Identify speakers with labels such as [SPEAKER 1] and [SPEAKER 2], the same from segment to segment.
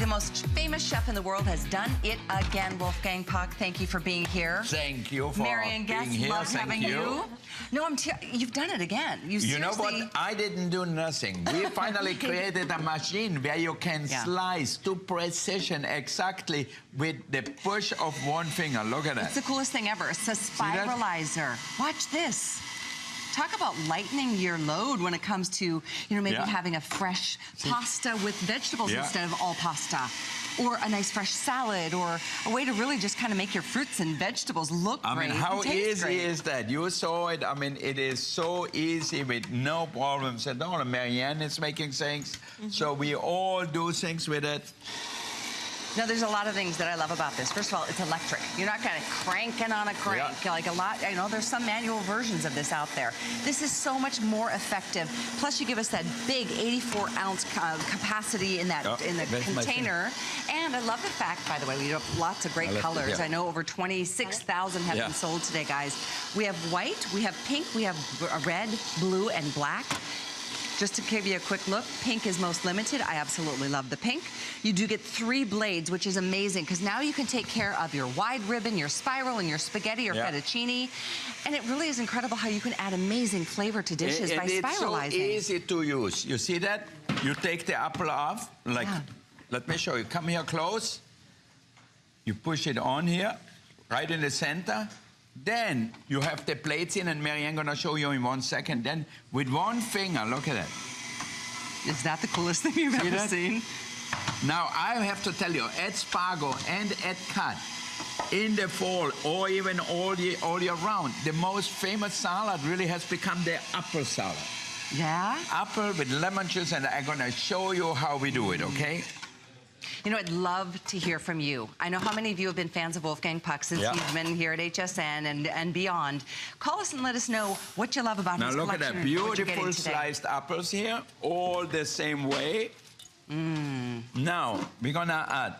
[SPEAKER 1] the most famous chef in the world has done it again. Wolfgang Puck, thank you for being here.
[SPEAKER 2] Thank you for
[SPEAKER 1] Marion
[SPEAKER 2] being
[SPEAKER 1] Guest,
[SPEAKER 2] here.
[SPEAKER 1] love
[SPEAKER 2] Thank
[SPEAKER 1] having you. No, you've done it again.
[SPEAKER 2] You know what? I didn't do nothing. We finally created a machine where you can slice to precision exactly with the push of one finger. Look at that.
[SPEAKER 1] It's the coolest thing ever. It's a spiralizer. Watch this. Talk about lightening your load when it comes to, maybe having a fresh pasta with vegetables instead of all pasta. Or a nice fresh salad, or a way to really just kind of make your fruits and vegetables look great.
[SPEAKER 2] I mean, how easy is that? You saw it. I mean, it is so easy with no problems at all. Marianne is making things, so we all do things with it.
[SPEAKER 1] Now, there's a lot of things that I love about this. First of all, it's electric. You're not kind of cranking on a crank like a lot. There's some manual versions of this out there. This is so much more effective. Plus, you give us that big 84-ounce capacity in that in the container. And I love the fact, by the way, we have lots of great colors. I know over 26,000 have been sold today, guys. We have white, we have pink, we have red, blue, and black. Just to give you a quick look, pink is most limited. I absolutely love the pink. You do get 3 blades, which is amazing, because now you can take care of your wide ribbon, your spiral, and your spaghetti or fettuccine. And it really is incredible how you can add amazing flavor to dishes by spiralizing.
[SPEAKER 2] It's so easy to use. You see that? You take the apple off, like, let me show you. Come here close. You push it on here, right in the center. Then you have the plates in, and Marianne gonna show you in 1 second. Then with one finger, look at that.
[SPEAKER 1] Is that the coolest thing you've ever seen?
[SPEAKER 2] Now I have to tell you, at Spargo and at Cut, in the fall or even all year round, the most famous salad really has become the apple salad.
[SPEAKER 1] Yeah?
[SPEAKER 2] Apple with lemon juice, and I'm gonna show you how we do it, okay?
[SPEAKER 1] I'd love to hear from you. I know how many of you have been fans of Wolfgang Puck since he's been here at HSN and beyond. Call us and let us know what you love about his collection.
[SPEAKER 2] Now look at that beautiful sliced apples here, all the same way. Now, we're gonna add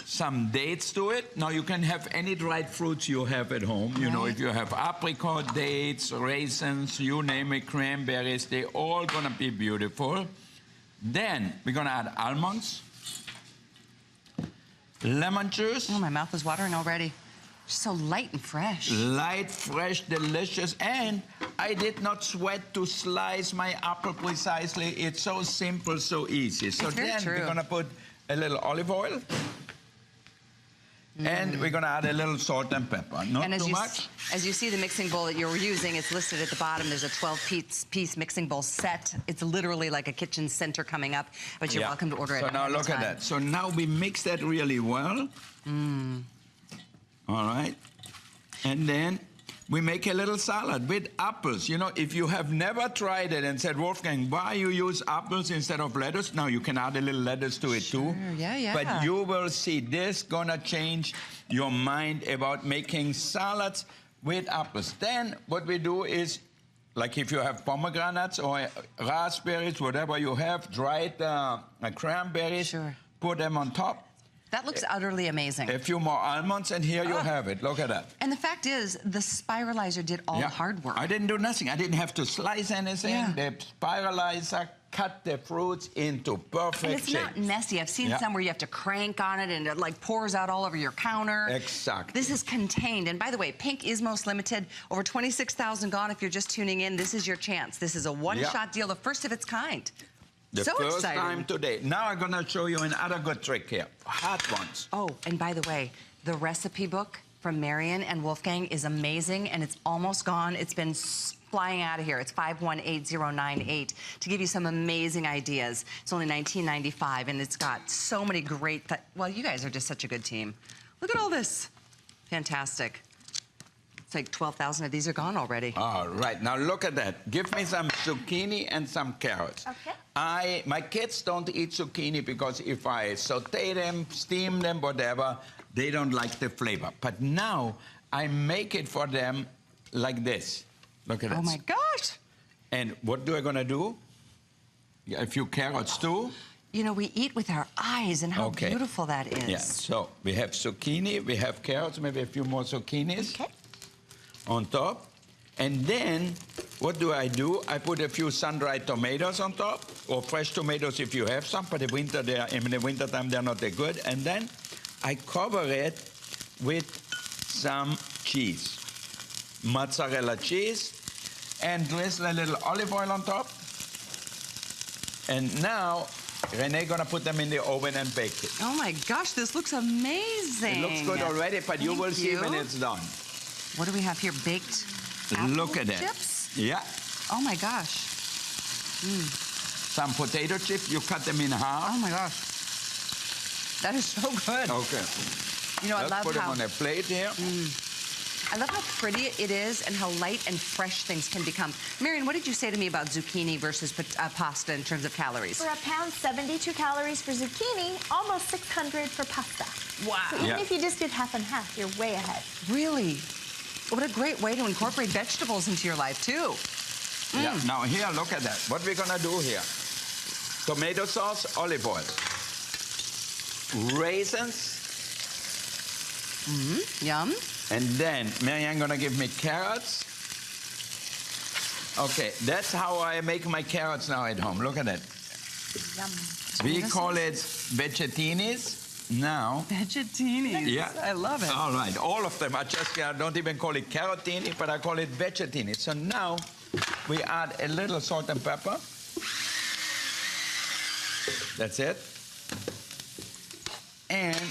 [SPEAKER 2] some dates to it. Now, you can have any dried fruits you have at home. You know, if you have apricot, dates, raisins, you name it, cranberries, they're all gonna be beautiful. Then, we're gonna add almonds. Lemon juice.
[SPEAKER 1] Oh, my mouth is watering already. So light and fresh.
[SPEAKER 2] Light, fresh, delicious. And I did not sweat to slice my apple precisely. It's so simple, so easy. So then we're gonna put a little olive oil. And we're gonna add a little salt and pepper, not too much.
[SPEAKER 1] As you see the mixing bowl that you're using, it's listed at the bottom. There's a 12-piece mixing bowl set. It's literally like a kitchen center coming up, but you're welcome to order it.
[SPEAKER 2] So now look at that. So now we mix that really well. All right. And then we make a little salad with apples. You know, if you have never tried it and said, Wolfgang, why you use apples instead of lettuce? Now you can add a little lettuce to it too. But you will see this gonna change your mind about making salads with apples. Then what we do is, like if you have pomegranates or raspberries, whatever you have, dried cranberries, put them on top.
[SPEAKER 1] That looks utterly amazing.
[SPEAKER 2] A few more almonds, and here you have it. Look at that.
[SPEAKER 1] And the fact is, the spiralizer did all the hard work.
[SPEAKER 2] I didn't do nothing. I didn't have to slice anything. The spiralizer cut the fruits into perfect
[SPEAKER 1] shape. And it's not messy. I've seen some where you have to crank on it, and it like pours out all over your counter.
[SPEAKER 2] Exactly.
[SPEAKER 1] This is contained. And by the way, pink is most limited. Over 26,000 gone. If you're just tuning in, this is your chance. This is a one-shot deal, the first of its kind.
[SPEAKER 2] The first time today. Now I'm gonna show you another good trick here. Hot ones.
[SPEAKER 1] Oh, and by the way, the recipe book from Marion and Wolfgang is amazing, and it's almost gone. It's been flying out of here. It's 518098 to give you some amazing ideas. It's only $19.95, and it's got so many great, well, you guys are just such a good team. Look at all this. Fantastic. It's like 12,000 of these are gone already.
[SPEAKER 2] All right, now look at that. Give me some zucchini and some carrots.
[SPEAKER 1] Okay.
[SPEAKER 2] My kids don't eat zucchini because if I saute them, steam them, whatever, they don't like the flavor. But now I make it for them like this. Look at that.
[SPEAKER 1] Oh my gosh.
[SPEAKER 2] And what do I gonna do? A few carrots too.
[SPEAKER 1] You know, we eat with our eyes, and how beautiful that is.
[SPEAKER 2] Yeah, so we have zucchini, we have carrots, maybe a few more zucchinis.
[SPEAKER 1] Okay.
[SPEAKER 2] On top. And then what do? I put a few sun-dried tomatoes on top, or fresh tomatoes if you have some, but in the wintertime they're not that good. And then I cover it with some cheese, mozzarella cheese, and drizzle a little olive oil on top. And now, Renee's gonna put them in the oven and bake it.
[SPEAKER 1] Oh my gosh, this looks amazing.
[SPEAKER 2] It looks good already, but you will see when it's done.
[SPEAKER 1] What do we have here? Baked apple
[SPEAKER 2] Look at
[SPEAKER 1] chips?
[SPEAKER 2] it. Yeah.
[SPEAKER 1] Oh my gosh.
[SPEAKER 2] Some potato chips, you cut them in half.
[SPEAKER 1] Oh my gosh. That is so good.
[SPEAKER 2] Okay.
[SPEAKER 1] You know,
[SPEAKER 2] Let's
[SPEAKER 1] I love
[SPEAKER 2] put
[SPEAKER 1] how
[SPEAKER 2] them on a plate here.
[SPEAKER 1] I love how pretty it is and how light and fresh things can become. Marion, what did you say to me about zucchini versus pasta in terms of calories?
[SPEAKER 3] For a pound, 72 calories for zucchini, almost 600 for pasta.
[SPEAKER 1] Wow.
[SPEAKER 3] So even if you just did half and half, you're way ahead.
[SPEAKER 1] Really? What a great way to incorporate vegetables into your life, too.
[SPEAKER 2] Yeah. Now here, look at that. What we're gonna do here. Tomato sauce, olive oil. Raisins.
[SPEAKER 1] Yum.
[SPEAKER 2] And then Marianne gonna give me carrots. Okay, that's how I make my carrots now at home. Look at that.
[SPEAKER 3] Yum.
[SPEAKER 2] We call it vegetinis. Now,
[SPEAKER 1] Vegetinis.
[SPEAKER 2] yeah.
[SPEAKER 1] I love it.
[SPEAKER 2] All right, all of them. I don't even call it carotini, but I call it vegetini. So now we add a little salt and pepper. That's it. And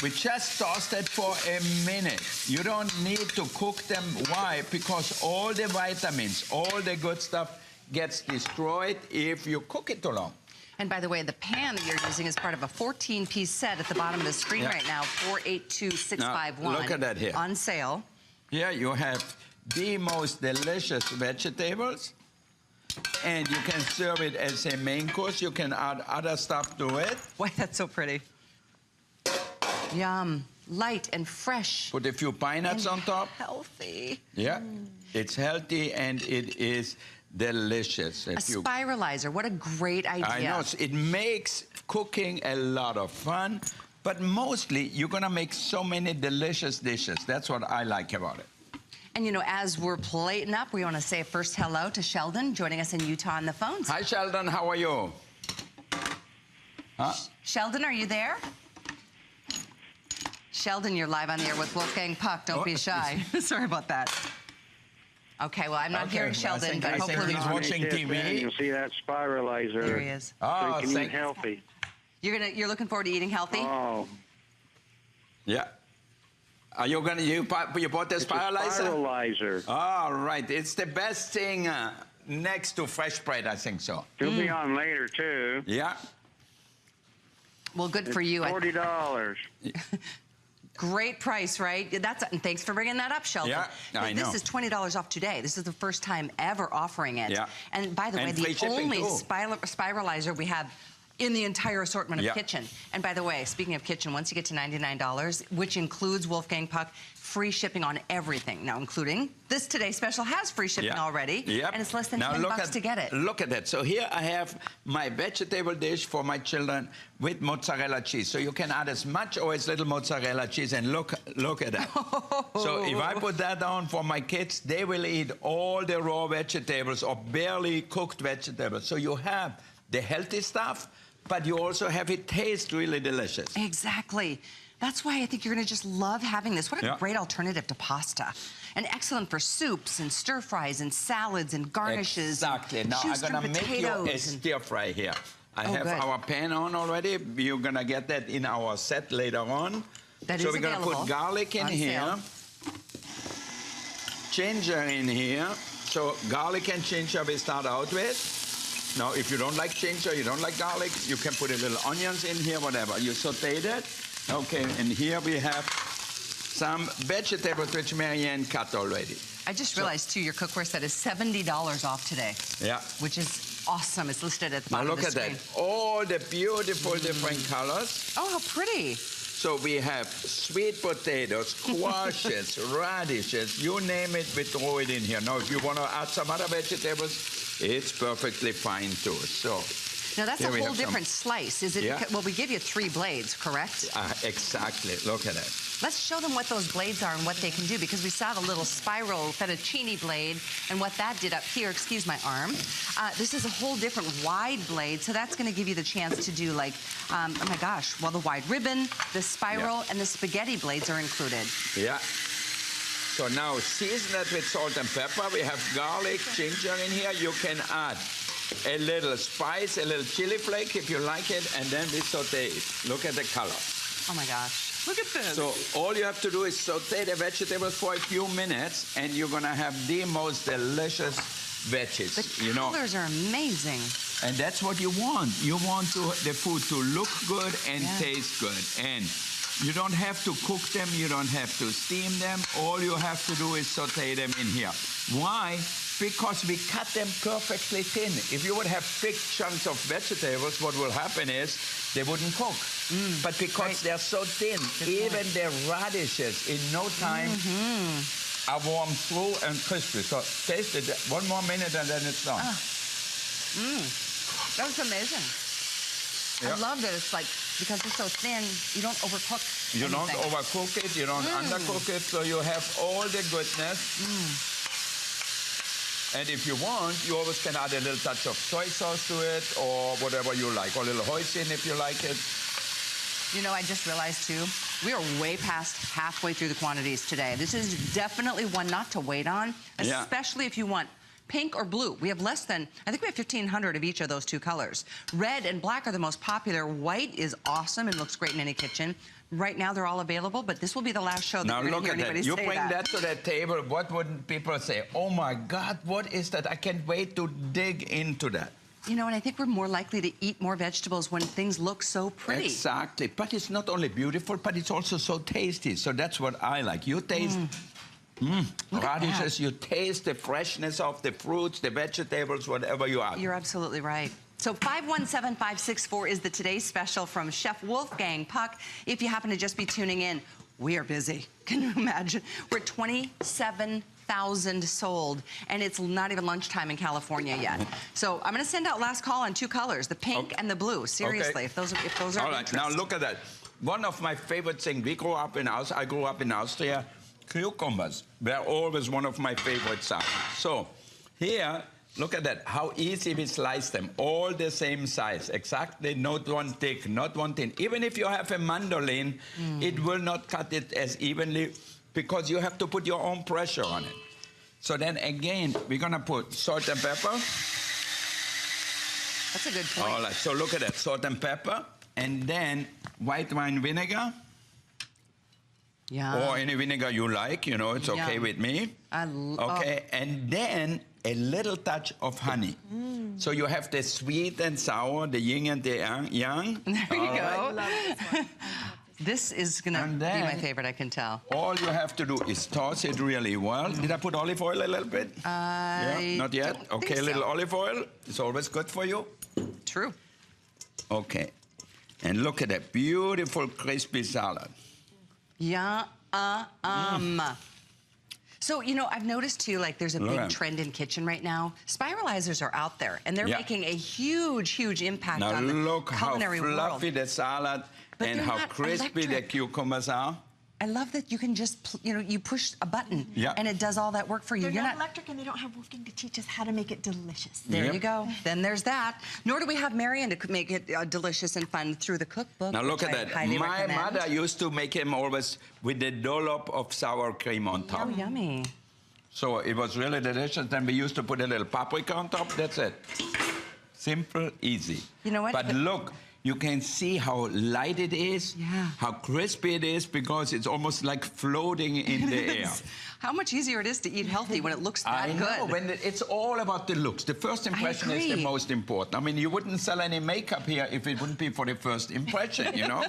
[SPEAKER 2] we just toast it for a minute. You don't need to cook them. Why? Because all the vitamins, all the good stuff gets destroyed if you cook it too long.
[SPEAKER 1] And by the way, the pan that you're using is part of a 14-piece set at the bottom of the screen right now, 482651.
[SPEAKER 2] Now, look at that here.
[SPEAKER 1] On sale.
[SPEAKER 2] Here you have the most delicious vegetables, and you can serve it as a main course. You can add other stuff to it.
[SPEAKER 1] Boy, that's so pretty. Yum. Light and fresh.
[SPEAKER 2] Put a few pine nuts on top.
[SPEAKER 1] Healthy.
[SPEAKER 2] Yeah. It's healthy and it is delicious.
[SPEAKER 1] A spiralizer. What a great idea.
[SPEAKER 2] I know. It makes cooking a lot of fun, but mostly you're going to make so many delicious dishes. That's what I like about it.
[SPEAKER 1] And, you know, as we're plating up, we want to say a first hello to Sheldon, joining us in Utah on the phones.
[SPEAKER 2] Hi, Sheldon. How are you? Huh?
[SPEAKER 1] Sheldon, are you there? Sheldon, you're live on the air with Wolfgang Puck. Don't be shy. Sorry about that. Okay, well, I'm not hearing Sheldon, but hopefully
[SPEAKER 2] he's watching TV.
[SPEAKER 4] You'll see that spiralizer.
[SPEAKER 1] There he is.
[SPEAKER 4] So you can eat healthy.
[SPEAKER 1] You're looking forward to eating healthy?
[SPEAKER 4] Oh.
[SPEAKER 2] Yeah. Are you gonna you bought the spiralizer?
[SPEAKER 4] Spiralizer.
[SPEAKER 2] All right, it's the best thing next to fresh bread, I think so.
[SPEAKER 4] It'll be on later too.
[SPEAKER 2] Yeah.
[SPEAKER 1] Well, good for you.
[SPEAKER 4] $40.
[SPEAKER 1] Great price, right? And thanks for bringing that up, Sheldon.
[SPEAKER 2] Yeah, I know.
[SPEAKER 1] This is $20 off today. This is the first time ever offering it.
[SPEAKER 2] Yeah.
[SPEAKER 1] And by the way, the only spiralizer we have in the entire assortment of kitchen. And by the way, speaking of kitchen, once you get to $99, which includes Wolfgang Puck, free shipping on everything. Now, including this Today Special has free shipping already.
[SPEAKER 2] Yep.
[SPEAKER 1] And it's less than $10 to get it.
[SPEAKER 2] Look at that. So here I have my vegetable dish for my children with mozzarella cheese. So you can add as much or as little mozzarella cheese, and look at that. So if I put that on for my kids, they will eat all the raw vegetables or barely cooked vegetables. So you have the healthy stuff, but you also have it taste really delicious.
[SPEAKER 1] Exactly. That's why I think you're going to just love having this. What a great alternative to pasta. And excellent for soups and stir fries and salads and garnishes.
[SPEAKER 2] Exactly. Now I'm going to make you a stir fry here. I have our pan on already. You're going to get that in our set later on.
[SPEAKER 1] That
[SPEAKER 2] so
[SPEAKER 1] is
[SPEAKER 2] we're going to put garlic in here. Ginger in here. So garlic and ginger we start out with. Now, if you don't like ginger, you don't like garlic, you can put a little onions in here, whatever. You saute that. Okay, and here we have some vegetables which Marianne cut already.
[SPEAKER 1] I just realized, too, your cookware set is $70 off today.
[SPEAKER 2] Yeah.
[SPEAKER 1] Which is awesome. It's listed at the bottom of the screen.
[SPEAKER 2] Now, look at that. All the beautiful different colors.
[SPEAKER 1] Oh, how pretty.
[SPEAKER 2] So we have sweet potatoes, squashes, radishes, you name it, we throw it in here. Now, if you want to add some other vegetables, it's perfectly fine too. So
[SPEAKER 1] Now, that's
[SPEAKER 2] Here
[SPEAKER 1] a
[SPEAKER 2] we
[SPEAKER 1] whole
[SPEAKER 2] have some.
[SPEAKER 1] different slice. Is it?
[SPEAKER 2] Yeah.
[SPEAKER 1] Well, we give you 3 blades, correct?
[SPEAKER 2] Exactly. Look at that.
[SPEAKER 1] Let's show them what those blades are and what they can do, because we saw the little spiral fettuccine blade and what that did up here. Excuse my arm. This is a whole different wide blade, so that's going to give you the chance to do like, oh my gosh, well, the wide ribbon, the spiral, and the spaghetti blades are included.
[SPEAKER 2] Yeah. So now season it with salt and pepper. We have garlic, ginger in here. You can add a little spice, a little chili flake if you like it, and then we saute it. Look at the color.
[SPEAKER 1] Oh my gosh. Look at this.
[SPEAKER 2] So all you have to do is saute the vegetables for a few minutes, and you're gonna have the most delicious veggies.
[SPEAKER 1] The colors are amazing.
[SPEAKER 2] And that's what you want. You want the food to look good and taste good. And you don't have to cook them. You don't have to steam them. All you have to do is saute them in here. Why? Because we cut them perfectly thin. If you would have big chunks of vegetables, what will happen is they wouldn't cook. But because they're so thin, even the radishes in no time are warm through and crispy. So taste it. 1 more minute and then it's done.
[SPEAKER 1] That was amazing. I love that it's like, because it's so thin, you don't overcook
[SPEAKER 2] You don't
[SPEAKER 1] anything.
[SPEAKER 2] overcook it, you don't undercook it, so you have all the goodness. And if you want, you always can add a little touch of soy sauce to it, or whatever you like, or a little hoisin if you like it.
[SPEAKER 1] You know, I just realized too, we are way past halfway through the quantities today. This is definitely one not to wait on, especially if you want pink or blue. We have less than, I think we have 1,500 of each of those 2 colors. Red and black are the most popular. White is awesome and looks great in any kitchen. Right now, they're all available, but this will be the last show that
[SPEAKER 2] Now
[SPEAKER 1] you're going
[SPEAKER 2] look
[SPEAKER 1] to hear
[SPEAKER 2] at
[SPEAKER 1] anybody
[SPEAKER 2] that. You
[SPEAKER 1] say
[SPEAKER 2] bring that to the table, what would people say? Oh my God, what is that? I can't wait to dig into that.
[SPEAKER 1] You know, and I think we're more likely to eat more vegetables when things look so pretty.
[SPEAKER 2] Exactly. But it's not only beautiful, but it's also so tasty. So that's what I like. You taste radishes, you taste the freshness of the fruits, the vegetables, whatever you add.
[SPEAKER 1] You're absolutely right. So 517564 is the today's special from Chef Wolfgang Puck. If you happen to just be tuning in, we are busy. Can you imagine? We're 27,000 sold, and it's not even lunchtime in California yet. So I'm going to send out last call on 2 colors, the pink and the blue. Seriously, if those are
[SPEAKER 2] All
[SPEAKER 1] of
[SPEAKER 2] right,
[SPEAKER 1] interest.
[SPEAKER 2] now look at that. One of my favorite things, I grew up in Austria, cucumbers. They're always one of my favorite salads. So here, look at that, how easy we slice them. All the same size, exactly, not one thick, not one thin. Even if you have a mandolin, it will not cut it as evenly because you have to put your own pressure on it. So then again, we're gonna put salt and pepper.
[SPEAKER 1] That's a good point.
[SPEAKER 2] All right, so look at that, salt and pepper, and then white wine vinegar.
[SPEAKER 1] Yeah.
[SPEAKER 2] Or any vinegar you like, you know, it's okay with me. Okay, and then a little touch of honey. So you have the sweet and sour, the yin and the yang.
[SPEAKER 1] There you go.
[SPEAKER 3] Love
[SPEAKER 1] This is going to be my favorite, I can tell.
[SPEAKER 2] All you have to do is toss it really well. Did I put olive oil a little bit? Yeah, not yet? Okay, a little olive oil. It's always good for you.
[SPEAKER 1] True.
[SPEAKER 2] Okay. And look at that beautiful crispy salad.
[SPEAKER 1] So, you know, I've noticed too, like there's a big trend in kitchen right now. Spiralizers are out there, and they're making a huge, huge impact on the culinary world.
[SPEAKER 2] Now look how fluffy the salad and how crispy the cucumbers are.
[SPEAKER 1] I love that you can just, you know, you push a button and it does all that work for you.
[SPEAKER 3] They're not electric, and they don't have Wolfgang to teach us how to make it delicious.
[SPEAKER 1] There you go. Then there's that. Nor do we have Marion to make it delicious and fun through the cookbook.
[SPEAKER 2] Now look at that. My
[SPEAKER 1] recommend.
[SPEAKER 2] mother used to make him always with the dollop of sour cream on top.
[SPEAKER 1] Oh, yummy.
[SPEAKER 2] So it was really delicious. Then we used to put a little paprika on top. That's it. Simple, easy.
[SPEAKER 1] You know what?
[SPEAKER 2] But look, you can see how light it is, how crispy it is, because it's almost like floating in the air.
[SPEAKER 1] How much easier it is to eat healthy when it looks that good.
[SPEAKER 2] I know, when it's all about the looks. The first impression is the most important. I mean, you wouldn't sell any makeup here if it wouldn't be for the first impression, you know?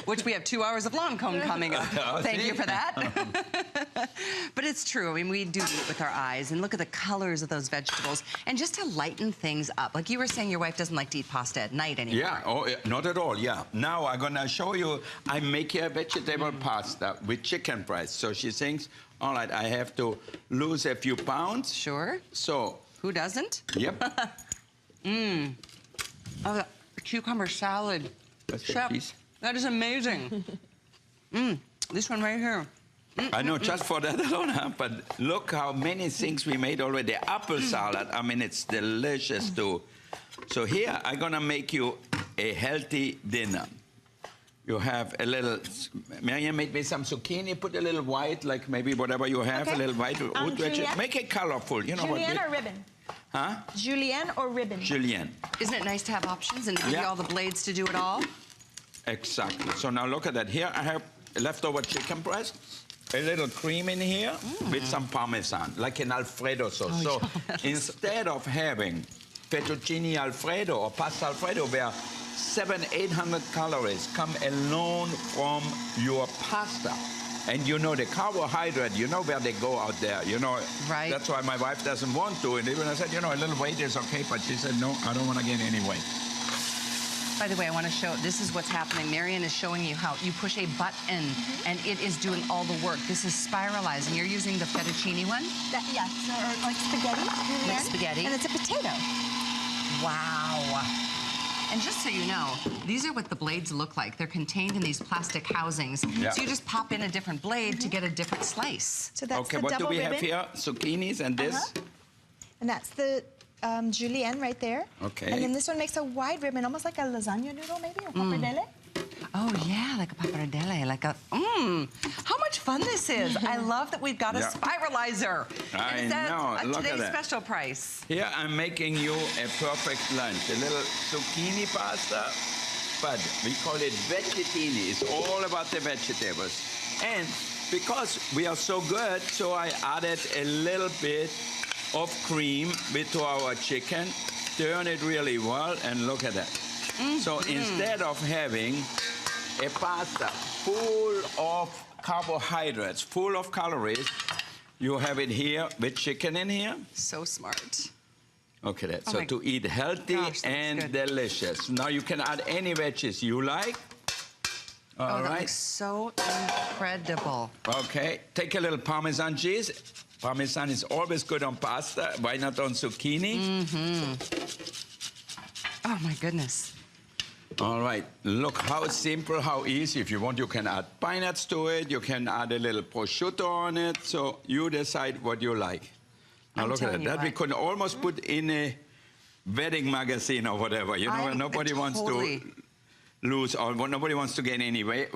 [SPEAKER 1] Which we have 2 hours of Lancome coming up. Thank you for that. But it's true. I mean, we do eat with our eyes, and look at the colors of those vegetables. And just to lighten things up, like you were saying, your wife doesn't like to eat pasta at night anymore.
[SPEAKER 2] Yeah, not at all, Now I'm gonna show you, I make here vegetable pasta with chicken breast. So she thinks, all right, I have to lose a few pounds.
[SPEAKER 1] Sure.
[SPEAKER 2] So.
[SPEAKER 1] Who doesn't?
[SPEAKER 2] Yep.
[SPEAKER 1] Oh, the cucumber salad.
[SPEAKER 2] That's the
[SPEAKER 1] Chef,
[SPEAKER 2] piece.
[SPEAKER 1] that is amazing. This one right here.
[SPEAKER 2] I know, just for that alone, huh? But look how many things we made already. Apple salad, I mean, it's delicious too. So here, I'm gonna make you a healthy dinner. You have a little, Marianne made me some zucchini, put a little white, like maybe whatever you have,
[SPEAKER 3] Okay.
[SPEAKER 2] a little white.
[SPEAKER 3] Julienne?
[SPEAKER 2] Make it colorful, you know
[SPEAKER 3] Julienne
[SPEAKER 2] what?
[SPEAKER 3] or ribbon?
[SPEAKER 2] Huh?
[SPEAKER 3] Julienne or ribbon?
[SPEAKER 2] Julienne.
[SPEAKER 1] Isn't it nice to have options and give you
[SPEAKER 2] Yeah.
[SPEAKER 1] all the blades to do it all?
[SPEAKER 2] Exactly. So now look at that. Here I have leftover chicken breast, a little cream in here with some Parmesan, like an Alfredo sauce. So instead of having fettuccine Alfredo or pasta Alfredo, where 700-800 calories come alone from your pasta. And you know the carbohydrate, you know where they go out there, you know.
[SPEAKER 1] Right.
[SPEAKER 2] That's why my wife doesn't want to. And even I said, you know, a little weight is okay, but she said, no, I don't want to gain any weight.
[SPEAKER 1] By the way, I want to show, this is what's happening. Marianne is showing you how you push a button and it is doing all the work. This is spiralizing. You're using the fettuccine one?
[SPEAKER 3] Yeah, so, or like spaghetti. Julienne.
[SPEAKER 1] Like spaghetti.
[SPEAKER 3] And it's a potato.
[SPEAKER 1] Wow. And just so you know, these are what the blades look like. They're contained in these plastic housings.
[SPEAKER 2] Yeah.
[SPEAKER 1] So you just pop in a different blade to get a different slice.
[SPEAKER 3] So that's
[SPEAKER 2] Okay,
[SPEAKER 3] the
[SPEAKER 2] what do
[SPEAKER 3] double
[SPEAKER 2] we
[SPEAKER 3] ribbon.
[SPEAKER 2] have here? Zucchinis and this?
[SPEAKER 3] And that's the julienne right there.
[SPEAKER 2] Okay.
[SPEAKER 3] And then this one makes a wide ribbon, almost like a lasagna noodle maybe, or pappardelle.
[SPEAKER 1] Oh, yeah, like a pappardelle, like a, how much fun this is. I love that we've got a
[SPEAKER 2] Yeah.
[SPEAKER 1] spiralizer.
[SPEAKER 2] I
[SPEAKER 1] And that's
[SPEAKER 2] know,
[SPEAKER 1] at
[SPEAKER 2] look at
[SPEAKER 1] today's
[SPEAKER 2] that.
[SPEAKER 1] special price.
[SPEAKER 2] Here I'm making you a perfect lunch. A little zucchini pasta, but we call it veggettini. It's all about the vegetables. And because we are so good, so I added a little bit of cream to our chicken. Turn it really well, and look at that. So instead of having a pasta full of carbohydrates, full of calories, you have it here with chicken in here.
[SPEAKER 1] So smart.
[SPEAKER 2] Okay, that.
[SPEAKER 1] Oh
[SPEAKER 2] So
[SPEAKER 1] my
[SPEAKER 2] to eat healthy
[SPEAKER 1] gosh, that looks
[SPEAKER 2] and
[SPEAKER 1] good.
[SPEAKER 2] delicious. Now you can add any veggies you like. All
[SPEAKER 1] That
[SPEAKER 2] right.
[SPEAKER 1] looks so incredible.
[SPEAKER 2] Okay, take a little Parmesan cheese. Parmesan is always good on pasta. Why not on zucchini?
[SPEAKER 1] Oh, my goodness.
[SPEAKER 2] All right, look how simple, how easy. If you want, you can add pine nuts to it. You can add a little prosciutto on it. So you decide what you like. Now
[SPEAKER 1] I'm
[SPEAKER 2] look at
[SPEAKER 1] telling
[SPEAKER 2] that.
[SPEAKER 1] you
[SPEAKER 2] That we
[SPEAKER 1] what.
[SPEAKER 2] could almost put in a wedding magazine or whatever. You know, where nobody wants
[SPEAKER 1] totally.
[SPEAKER 2] to lose or nobody wants to gain any weight.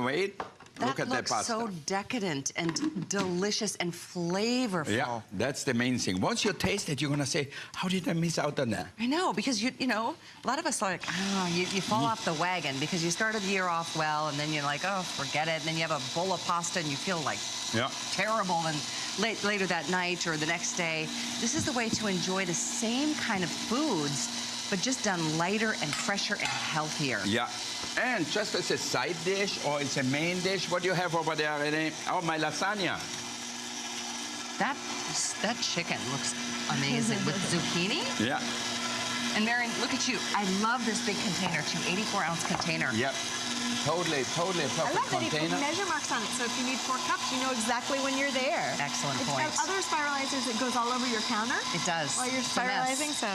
[SPEAKER 2] Look at that
[SPEAKER 1] looks
[SPEAKER 2] pasta.
[SPEAKER 1] so decadent and delicious and flavorful.
[SPEAKER 2] Yeah, that's the main thing. Once you taste it, you're gonna say, "How did I miss out on that?"
[SPEAKER 1] I know, because you know, a lot of us are like, oh, you fall off the wagon because you started the year off well, and then you're like, oh, forget it, and then you have a bowl of pasta and you feel like
[SPEAKER 2] Yeah.
[SPEAKER 1] terrible, and later that night or the next day. This is the way to enjoy the same kind of foods, but just done lighter and fresher and healthier.
[SPEAKER 2] Yeah. And just as a side dish or as a main dish, what do you have over there, Renee? Oh, my lasagna.
[SPEAKER 1] That chicken looks amazing with zucchini.
[SPEAKER 2] Yeah.
[SPEAKER 1] And Marion, look at you. I love this big container too, 84-ounce container.
[SPEAKER 2] Yep. Totally a
[SPEAKER 3] I
[SPEAKER 2] perfect
[SPEAKER 3] love that he put
[SPEAKER 2] container.
[SPEAKER 3] measure marks on it, so if you need 4 cups, you know exactly when you're there.
[SPEAKER 1] Excellent
[SPEAKER 3] It's
[SPEAKER 1] point.
[SPEAKER 3] other spiralizers, it goes all over your counter
[SPEAKER 1] It does.
[SPEAKER 3] while you're
[SPEAKER 1] It's a mess.
[SPEAKER 3] spiralizing, so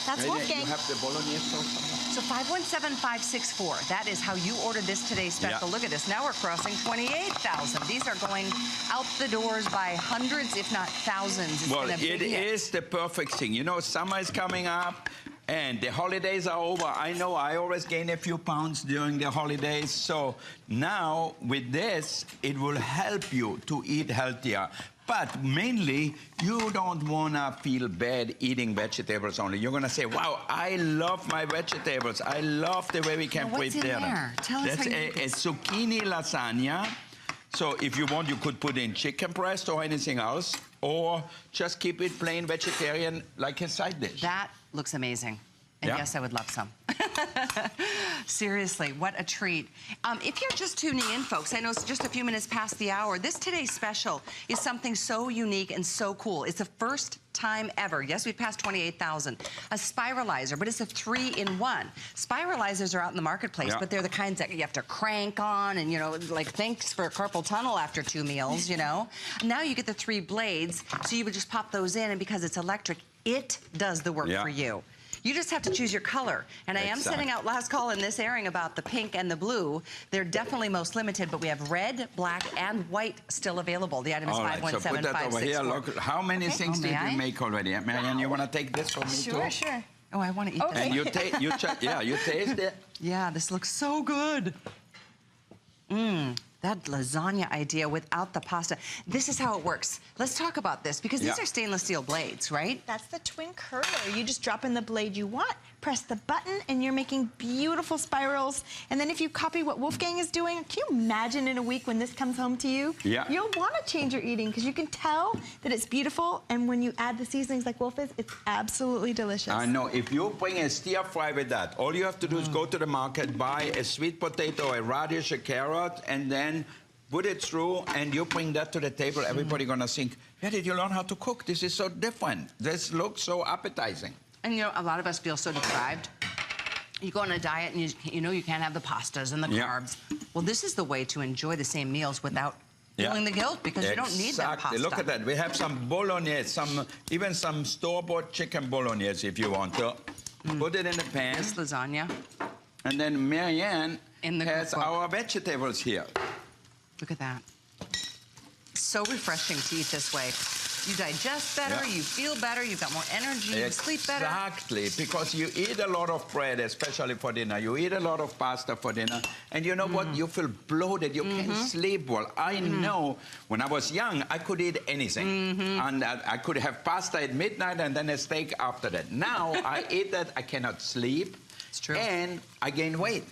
[SPEAKER 3] that's
[SPEAKER 2] Renee,
[SPEAKER 3] Wolfgang.
[SPEAKER 2] you have the bolognese sauce?
[SPEAKER 1] So 517-564, that is how you ordered this today's special.
[SPEAKER 2] Yeah.
[SPEAKER 1] Look at this, now we're crossing 28,000. These are going out the doors by hundreds, if not thousands. It's
[SPEAKER 2] Well,
[SPEAKER 1] been a big
[SPEAKER 2] it
[SPEAKER 1] hit.
[SPEAKER 2] is the perfect thing. You know, summer is coming up and the holidays are over. I know I always gain a few pounds during the holidays. So now with this, it will help you to eat healthier. But mainly, you don't want to feel bad eating vegetables only. You're going to say, wow, I love my vegetables. I love the way we can
[SPEAKER 1] Well, what's in
[SPEAKER 2] prepare them.
[SPEAKER 1] there? Tell us
[SPEAKER 2] That's
[SPEAKER 1] how you
[SPEAKER 2] a
[SPEAKER 1] make this.
[SPEAKER 2] zucchini lasagna. So if you want, you could put in chicken breast or anything else, or just keep it plain vegetarian like a side dish.
[SPEAKER 1] That looks amazing. And
[SPEAKER 2] Yeah.
[SPEAKER 1] yes, I would love some. Seriously, what a treat. If you're just tuning in, folks, I know it's just a few minutes past the hour. This today's special is something so unique and so cool. It's the first time ever. Yes, we passed 28,000. A spiralizer, but it's a 3-in-1. Spiralizers are out in the marketplace,
[SPEAKER 2] Yeah.
[SPEAKER 1] but they're the kinds that you have to crank on and, you know, like thanks for carpal tunnel after 2 meals, you know. Now you get the 3 blades, so you would just pop those in, and because it's electric, it does the work
[SPEAKER 2] Yeah.
[SPEAKER 1] for you. You just have to choose your color. And I am
[SPEAKER 2] Exactly.
[SPEAKER 1] sending out last call in this airing about the pink and the blue. They're definitely most limited, but we have red, black, and white still available. The item is
[SPEAKER 2] All right, so put that over here.
[SPEAKER 1] 517564.
[SPEAKER 2] Look, how many things
[SPEAKER 1] Oh, may
[SPEAKER 2] did
[SPEAKER 1] I?
[SPEAKER 2] we make already? Marianne, you want to take this for me too?
[SPEAKER 3] Sure, sure.
[SPEAKER 1] Oh, I want to eat
[SPEAKER 3] Okay.
[SPEAKER 2] And you taste it.
[SPEAKER 1] Yeah, this looks so good. That lasagna idea without the pasta. This is how it works. Let's talk about this because these
[SPEAKER 2] Yeah.
[SPEAKER 1] are stainless steel blades, right?
[SPEAKER 3] That's the twin curler. You just drop in the blade you want, press the button, and you're making beautiful spirals. And then if you copy what Wolfgang is doing, can you imagine in a week when this comes home to you?
[SPEAKER 2] Yeah.
[SPEAKER 3] You'll want to change your eating because you can tell that it's beautiful. And when you add the seasonings like Wolf is, it's absolutely delicious.
[SPEAKER 2] I know. If you bring a stir fry with that, all you have to do is go to the market, buy a sweet potato, a radish, a carrot, and then put it through, and you bring that to the table. Everybody gonna think, where did you learn how to cook? This is so different. This looks so appetizing.
[SPEAKER 1] And you know, a lot of us feel so deprived. You go on a diet and you know you can't have the pastas and the
[SPEAKER 2] Yeah.
[SPEAKER 1] carbs. Well, this is the way to enjoy the same meals without feeling the guilt because you don't need that pasta.
[SPEAKER 2] Look at that. We have some bolognese, even some store-bought chicken bolognese if you want to. Put it in the pan.
[SPEAKER 1] This lasagna.
[SPEAKER 2] And then Marianne
[SPEAKER 1] In the
[SPEAKER 2] has
[SPEAKER 1] cookbook.
[SPEAKER 2] our vegetables here.
[SPEAKER 1] Look at that. So refreshing to eat this way. You digest better,
[SPEAKER 2] Yeah.
[SPEAKER 1] you feel better, you've got more energy, you sleep better.
[SPEAKER 2] Exactly, because you eat a lot of bread, especially for dinner. You eat a lot of pasta for dinner. And you know what? You feel bloated. You can't sleep well. I know when I was young, I could eat anything. And I could have pasta at midnight and then a steak after that. Now I eat that, I cannot sleep.
[SPEAKER 1] It's true.
[SPEAKER 2] And I gain weight.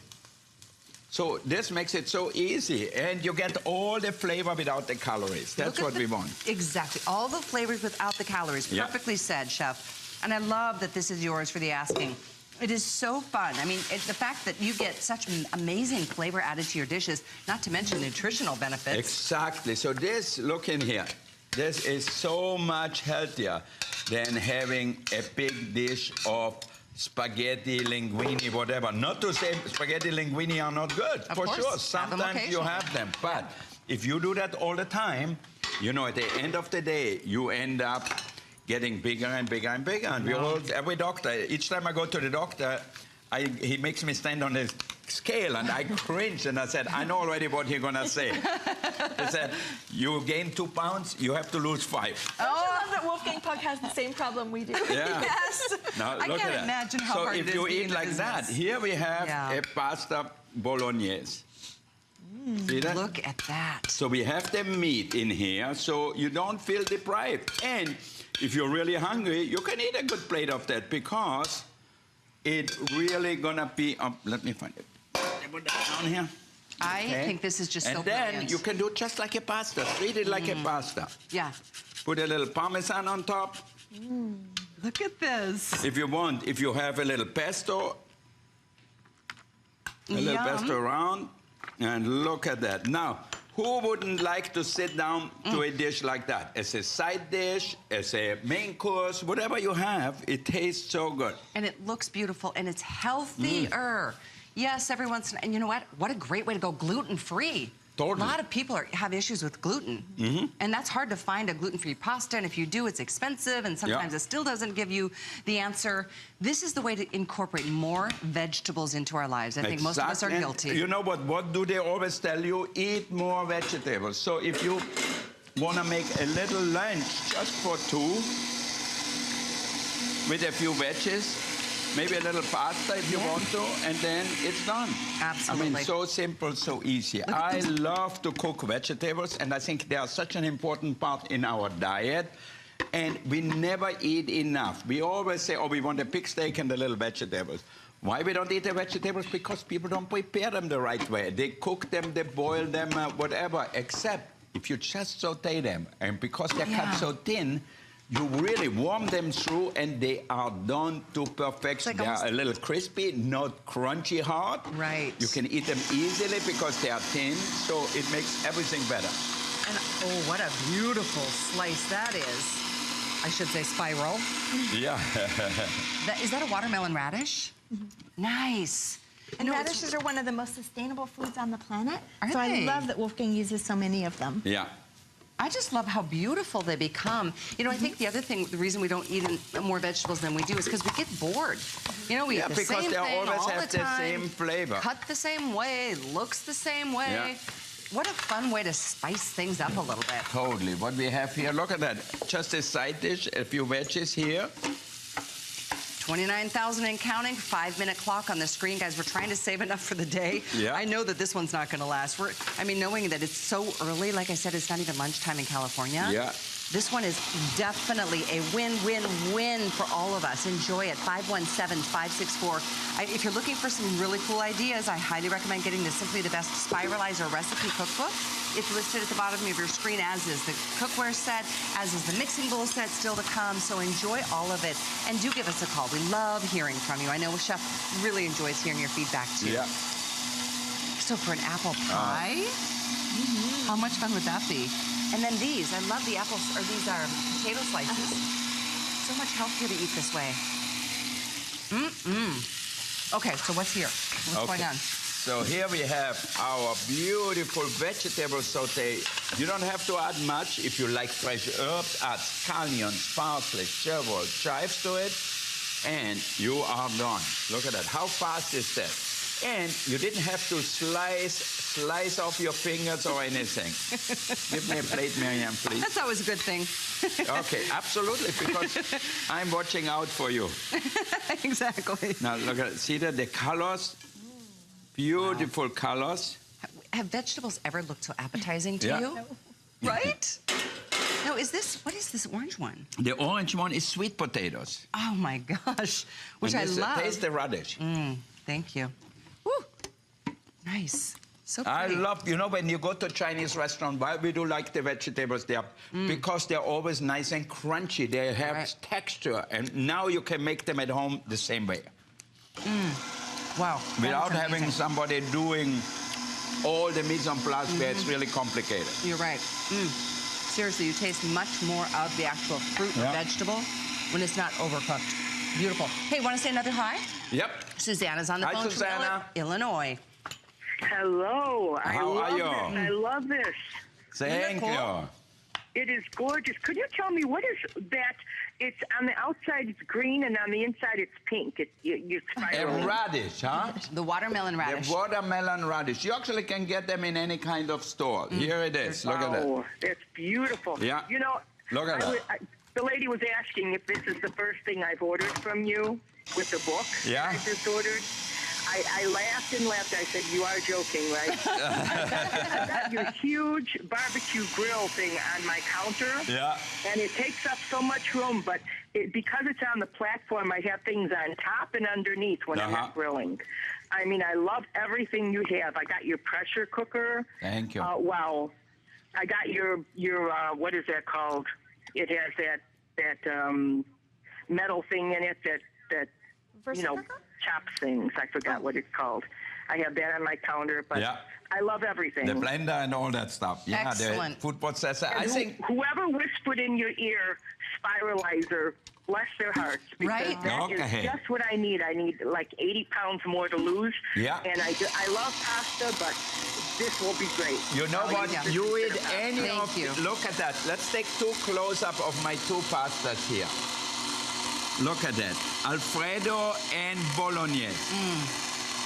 [SPEAKER 2] So this makes it so easy, and you get all the flavor without the calories. That's what we want.
[SPEAKER 1] Exactly. All the flavors without the calories.
[SPEAKER 2] Yeah.
[SPEAKER 1] Perfectly said, Chef. And I love that this is yours for the asking. It is so fun. I mean, the fact that you get such amazing flavor added to your dishes, not to mention nutritional benefits.
[SPEAKER 2] Exactly. So this, look in here. This is so much healthier than having a big dish of spaghetti, linguine, whatever. Not to say spaghetti, linguine are not good.
[SPEAKER 1] Of
[SPEAKER 2] For
[SPEAKER 1] course.
[SPEAKER 2] sure,
[SPEAKER 1] Have them
[SPEAKER 2] sometimes you
[SPEAKER 1] occasionally.
[SPEAKER 2] have them. But if you do that all the time, you know, at the end of the day, you end up getting bigger and bigger and bigger. And we all, every doctor, each time I go to the doctor, he makes me stand on the scale, and I cringe, and I said, I know already what you're gonna say. He said, you gain 2 pounds, you have to lose 5.
[SPEAKER 3] Don't you love that Wolfgang Puck has the same problem we do?
[SPEAKER 2] Yeah.
[SPEAKER 1] Yes.
[SPEAKER 2] Now,
[SPEAKER 1] I
[SPEAKER 2] look
[SPEAKER 1] can't
[SPEAKER 2] at that.
[SPEAKER 1] imagine how
[SPEAKER 2] so
[SPEAKER 1] hard
[SPEAKER 2] if
[SPEAKER 1] it is
[SPEAKER 2] you
[SPEAKER 1] to
[SPEAKER 2] eat
[SPEAKER 1] eat
[SPEAKER 2] like
[SPEAKER 1] this.
[SPEAKER 2] that, here we have
[SPEAKER 1] Yeah.
[SPEAKER 2] a pasta bolognese. See that?
[SPEAKER 1] Look at that.
[SPEAKER 2] So we have the meat in here, so you don't feel deprived. And if you're really hungry, you can eat a good plate of that because it's really gonna be. Let me find it. Put that down here.
[SPEAKER 1] I
[SPEAKER 2] Okay.
[SPEAKER 1] think this is just
[SPEAKER 2] and
[SPEAKER 1] so
[SPEAKER 2] then
[SPEAKER 1] brilliant.
[SPEAKER 2] you can do it just like a pasta. Treat it like a pasta.
[SPEAKER 1] Yeah.
[SPEAKER 2] Put a little Parmesan on top.
[SPEAKER 1] Look at this.
[SPEAKER 2] If you want, if you have a little pesto, a little
[SPEAKER 1] Yum.
[SPEAKER 2] pesto around, and look at that. Now, who wouldn't like to sit down to a dish like that? As a side dish, as a main course, whatever you have, it tastes so good.
[SPEAKER 1] And it looks beautiful, and it's healthier. Yes, every once in, and you know what? What a great way to go gluten-free.
[SPEAKER 2] Totally.
[SPEAKER 1] A lot of people have issues with gluten. And that's hard to find a gluten-free pasta, and if you do, it's expensive, and sometimes it still doesn't give you the answer. This is the way to incorporate more vegetables into our lives. I think most of us are
[SPEAKER 2] And
[SPEAKER 1] guilty.
[SPEAKER 2] you know what do they always tell you? Eat more vegetables. So if you want to make a little lunch just for 2 with a few veggies, maybe a little pasta if you want to, and then it's done.
[SPEAKER 1] Absolutely.
[SPEAKER 2] I mean, so simple, so easy. I love to cook vegetables, and I think they are such an important part in our diet. And we never eat enough. We always say, oh, we want a pig steak and the little vegetables. Why we don't eat the vegetables? Because people don't prepare them the right way. They cook them, they boil them, whatever, except if you just saute them. And because they're cut so thin, you really warm them through, and they are done to perfection.
[SPEAKER 1] Like
[SPEAKER 2] they are
[SPEAKER 1] almost
[SPEAKER 2] a little crispy, not crunchy hard.
[SPEAKER 1] Right.
[SPEAKER 2] You can eat them easily because they are thin, so it makes everything better.
[SPEAKER 1] And oh, what a beautiful slice that is. I should say spiral.
[SPEAKER 2] Yeah.
[SPEAKER 1] Is that a watermelon radish? Nice.
[SPEAKER 3] And
[SPEAKER 1] No,
[SPEAKER 3] radishes are one of the most sustainable foods on the planet.
[SPEAKER 1] Are
[SPEAKER 3] so
[SPEAKER 1] they?
[SPEAKER 3] I love that Wolfgang uses so many of them.
[SPEAKER 2] Yeah.
[SPEAKER 1] I just love how beautiful they become. You know, I think the other thing, the reason we don't eat more vegetables than we do is because we get bored. You know, we eat the same
[SPEAKER 2] because they
[SPEAKER 1] thing
[SPEAKER 2] always
[SPEAKER 1] all
[SPEAKER 2] have
[SPEAKER 1] the
[SPEAKER 2] the
[SPEAKER 1] time,
[SPEAKER 2] same flavor.
[SPEAKER 1] cut the same way, looks the same way.
[SPEAKER 2] Yeah.
[SPEAKER 1] What a fun way to spice things up a little bit.
[SPEAKER 2] Totally. What we have here, look at that. Just a side dish, a few veggies here.
[SPEAKER 1] 29,000 and counting, 5-minute clock on the screen. Guys, we're trying to save enough for the day.
[SPEAKER 2] Yeah.
[SPEAKER 1] I know that this one's not gonna last. I mean, knowing that it's so early, like I said, it's not even lunchtime in California.
[SPEAKER 2] Yeah.
[SPEAKER 1] This one is definitely a win-win-win for all of us. Enjoy it, 517-564. If you're looking for some really cool ideas, I highly recommend getting the Simply the Best Spiralizer Recipe Cookbook. It's listed at the bottom of your screen, as is the cookware set, as is the mixing bowl set still to come. So enjoy all of it. And do give us a call. We love hearing from you. I know Chef really enjoys hearing your feedback, too.
[SPEAKER 2] Yeah.
[SPEAKER 1] So for an apple pie, how much fun would that be? And then these, I love the apples, or these are potato slices. So much healthier to eat this way. Okay, so what's here? What's going on?
[SPEAKER 2] So here we have our beautiful vegetable saute. You don't have to add much. If you like fresh herbs, add scallions, parsley, chervil, chives to it, and you are done. Look at that. How fast is that? And you didn't have to slice off your fingers or anything. Give me a plate, Miriam, please.
[SPEAKER 1] That's always a good thing.
[SPEAKER 2] Okay, absolutely, because I'm watching out for you.
[SPEAKER 1] Exactly.
[SPEAKER 2] Now, look at it. See that? The colors, beautiful colors.
[SPEAKER 1] Have vegetables ever looked so appetizing to
[SPEAKER 2] Yeah.
[SPEAKER 1] you? Right? Now, what is this orange one?
[SPEAKER 2] The orange one is sweet potatoes.
[SPEAKER 1] Oh my gosh, which I love.
[SPEAKER 2] Taste the radish.
[SPEAKER 1] Thank you. Woo. Nice. So pretty.
[SPEAKER 2] I love, you know, when you go to a Chinese restaurant, why we do like the vegetables there? Because they're always nice and crunchy. They have texture, and now you can make them at home the same way.
[SPEAKER 1] Wow.
[SPEAKER 2] Without
[SPEAKER 1] That's
[SPEAKER 2] having
[SPEAKER 1] amazing.
[SPEAKER 2] somebody doing all the mise en place where it's really complicated.
[SPEAKER 1] You're right. Seriously, you taste much more of the actual fruit or vegetable when it's not overcooked. Beautiful. Hey, want to say another hi?
[SPEAKER 2] Yep.
[SPEAKER 1] Susanna's on the
[SPEAKER 2] Hi,
[SPEAKER 1] phone
[SPEAKER 2] Susanna.
[SPEAKER 1] from Illinois.
[SPEAKER 4] Hello.
[SPEAKER 2] How are you?
[SPEAKER 4] I love this.
[SPEAKER 2] Thank you.
[SPEAKER 4] It is gorgeous. Could you tell me what is that? It's on the outside it's green and on the inside it's pink. You
[SPEAKER 2] A
[SPEAKER 4] spiral.
[SPEAKER 2] radish, huh?
[SPEAKER 1] The watermelon radish.
[SPEAKER 2] The watermelon radish. You actually can get them in any kind of store. Here it is. Look at that.
[SPEAKER 4] Oh, that's beautiful.
[SPEAKER 2] Yeah.
[SPEAKER 4] You know,
[SPEAKER 2] Look at that.
[SPEAKER 4] The lady was asking if this is the first thing I've ordered from you with the book.
[SPEAKER 2] Yeah.
[SPEAKER 4] I just ordered. I laughed and laughed. I said, "You are joking, right?" I got your huge barbecue grill thing on my counter.
[SPEAKER 2] Yeah.
[SPEAKER 4] And it takes up so much room, but because it's on the platform, I have things on top and underneath when I'm not grilling. I mean, I love everything you have. I got your pressure cooker.
[SPEAKER 2] Thank you.
[SPEAKER 4] Wow. I got your what is that called? It has that metal thing in it that you know, chops things. I forgot what it's called. I have that on my counter, but I love everything.
[SPEAKER 2] The blender and all that stuff. Yeah,
[SPEAKER 1] Excellent.
[SPEAKER 2] the food processor.
[SPEAKER 4] And
[SPEAKER 2] I think
[SPEAKER 4] whoever whispered in your ear, spiralizer, bless their hearts. Because
[SPEAKER 1] Right.
[SPEAKER 4] that is just what I need. I need like 80 pounds more to lose.
[SPEAKER 2] Yeah.
[SPEAKER 4] And I love pasta, but this will be great.
[SPEAKER 2] you know what?
[SPEAKER 1] yeah.
[SPEAKER 2] You eat any
[SPEAKER 1] Thank
[SPEAKER 2] of
[SPEAKER 1] you.
[SPEAKER 2] Look at that. Let's take two close-up of my two pastas here. Look at that. Alfredo and Bolognese.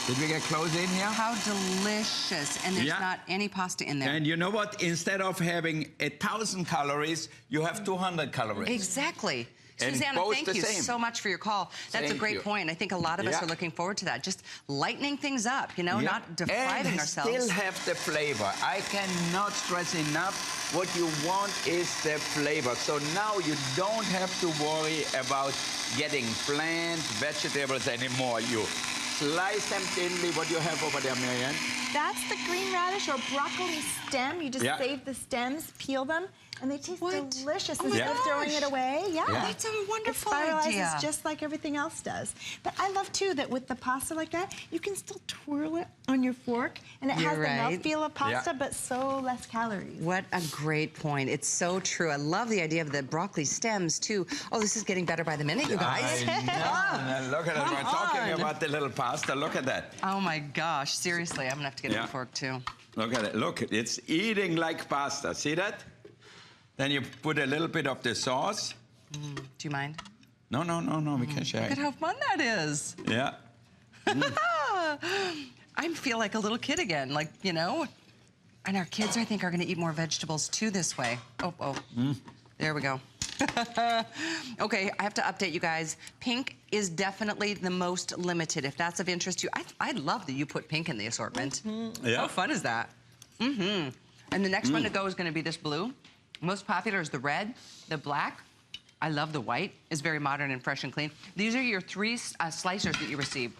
[SPEAKER 2] Did we get close in here?
[SPEAKER 1] How delicious. And there's not any pasta in there.
[SPEAKER 2] And you know what? Instead of having 1,000 calories, you have 200 calories.
[SPEAKER 1] Exactly.
[SPEAKER 2] And
[SPEAKER 1] Susanna,
[SPEAKER 2] both
[SPEAKER 1] thank
[SPEAKER 2] the
[SPEAKER 1] you
[SPEAKER 2] same.
[SPEAKER 1] so much for your call. That's a
[SPEAKER 2] Thank
[SPEAKER 1] great
[SPEAKER 2] you.
[SPEAKER 1] point. I think a lot of us are looking forward to that. Just lightening things up, you know, not depriving
[SPEAKER 2] and
[SPEAKER 1] ourselves.
[SPEAKER 2] still have the flavor. I cannot stress enough, what you want is the flavor. So now you don't have to worry about getting plant vegetables anymore. You slice them thinly. What do you have over there, Marianne?
[SPEAKER 3] That's the green radish or broccoli stem. You just save the stems, peel them, and they taste delicious
[SPEAKER 1] Oh my
[SPEAKER 3] instead of throwing
[SPEAKER 1] gosh.
[SPEAKER 3] it away. Yeah.
[SPEAKER 1] That's a wonderful
[SPEAKER 3] It spiralizes
[SPEAKER 1] idea.
[SPEAKER 3] just like everything else does. But I love, too, that with the pasta like that, you can still twirl it on your fork, and it has the mouthfeel of pasta, but so less calories.
[SPEAKER 1] What a great point. It's so true. I love the idea of the broccoli stems, too. Oh, this is getting better by the minute, you guys.
[SPEAKER 2] I know. And look at it.
[SPEAKER 1] Come
[SPEAKER 2] We're talking
[SPEAKER 1] on.
[SPEAKER 2] about the little pasta. Look at that.
[SPEAKER 1] Oh, my gosh. Seriously, I'm going to have to get a fork, too.
[SPEAKER 2] Look at it. Look, it's eating like pasta. See that? Then you put a little bit of the sauce.
[SPEAKER 1] Do you mind?
[SPEAKER 2] No, we can share
[SPEAKER 1] Look at
[SPEAKER 2] it.
[SPEAKER 1] how fun that is.
[SPEAKER 2] Yeah.
[SPEAKER 1] I feel like a little kid again, like, you know. And our kids, I think, are going to eat more vegetables, too, this way. There we go. Okay, I have to update you guys. Pink is definitely the most limited. If that's of interest to you, I love that you put pink in the assortment.
[SPEAKER 2] Yeah.
[SPEAKER 1] How fun is that? And the next one to go is going to be this blue. Most popular is the red, the black. I love the white. It's very modern and fresh and clean. These are your 3 slicers that you receive.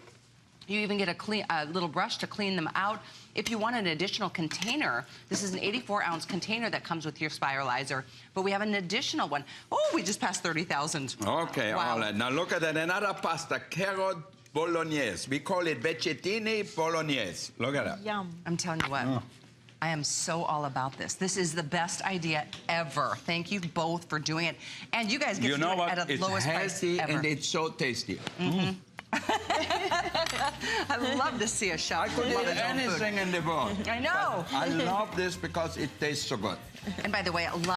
[SPEAKER 1] You even get a little brush to clean them out. If you want an additional container, this is an 84-ounce container that comes with your spiralizer, but we have an additional one. Oh, we just passed 30,000.
[SPEAKER 2] Okay,
[SPEAKER 1] wow.
[SPEAKER 2] all right. Now look at that. Another pasta, carrot bolognese. We call it vecchettini bolognese. Look at that.
[SPEAKER 3] Yum.
[SPEAKER 1] I'm telling you what. I am so all about this. This is the best idea ever. Thank you both for doing it. And you guys get to do it at the lowest price
[SPEAKER 2] It's healthy
[SPEAKER 1] ever.
[SPEAKER 2] and it's so tasty.
[SPEAKER 1] I love to see a shop.
[SPEAKER 2] I could eat
[SPEAKER 1] love its own food.
[SPEAKER 2] anything in the world.
[SPEAKER 1] I know.
[SPEAKER 2] But I love this because it tastes so good.
[SPEAKER 1] And by the way,